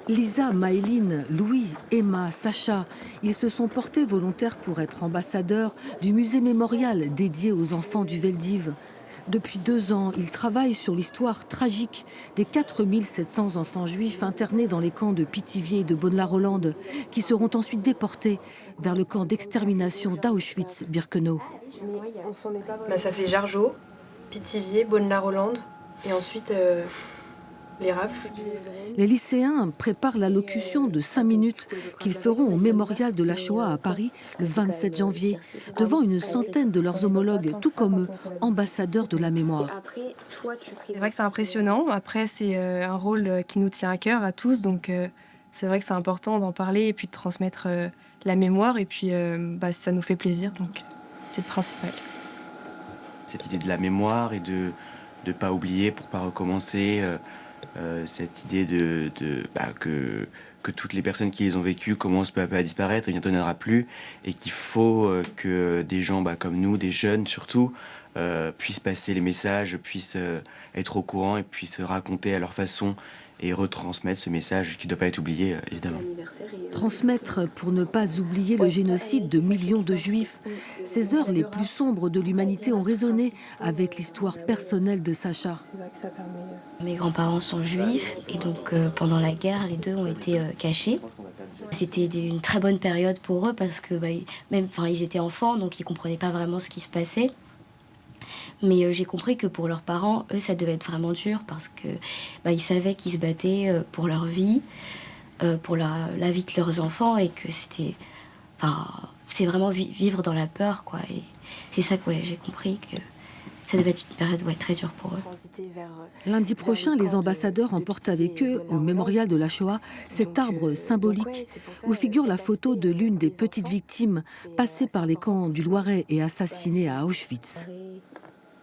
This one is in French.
Lisa, Maëline, Louis, Emma, Sacha, ils se sont portés volontaires pour être ambassadeurs du musée mémorial dédié aux enfants du Veldiv. Depuis 2 ans, ils travaillent sur l'histoire tragique des 4700 enfants juifs internés dans les camps de Pithiviers et de Bonne-la-Rolande, qui seront ensuite déportés vers le camp d'extermination d'Auschwitz-Birkenau. Ça fait Jargeau, Pithiviers, Bonne-la-Rolande et ensuite les Rafles. Les lycéens préparent l'allocution de 5 minutes qu'ils feront au mémorial de la Shoah à Paris le 27 janvier, devant une centaine de leurs homologues, tout comme eux, ambassadeurs de la mémoire. C'est vrai que c'est impressionnant. Après, c'est un rôle qui nous tient à cœur à tous, donc c'est vrai que c'est important d'en parler et puis de transmettre la mémoire, et puis ça nous fait plaisir, donc c'est le principal. Cette idée de la mémoire et de ne pas oublier pour ne pas recommencer, cette idée que toutes les personnes qui les ont vécues commencent peu à peu à disparaître et bientôt il n'y en aura plus, et qu'il faut que des gens comme nous, des jeunes surtout, puissent passer les messages, puissent être au courant et puissent raconter à leur façon et retransmettre ce message qui ne doit pas être oublié, évidemment. Transmettre pour ne pas oublier le génocide de millions de juifs. Ces heures les plus sombres de l'humanité ont résonné avec l'histoire personnelle de Sacha. Mes grands-parents sont juifs et donc pendant la guerre, les deux ont été cachés. C'était une très bonne période pour eux parce que ils étaient enfants, donc ils ne comprenaient pas vraiment ce qui se passait. Mais j'ai compris que pour leurs parents, eux, ça devait être vraiment dur parce que ils savaient qu'ils se battaient pour leur vie, pour la vie de leurs enfants, et que c'est vraiment vivre dans la peur, quoi. Et c'est ça que j'ai compris, que ça devait être une période très dure pour eux. Lundi prochain, les ambassadeurs emportent avec eux, au mémorial de la Shoah, cet arbre symbolique où figure la photo de l'une des petites victimes passées par les camps du Loiret et assassinées à Auschwitz.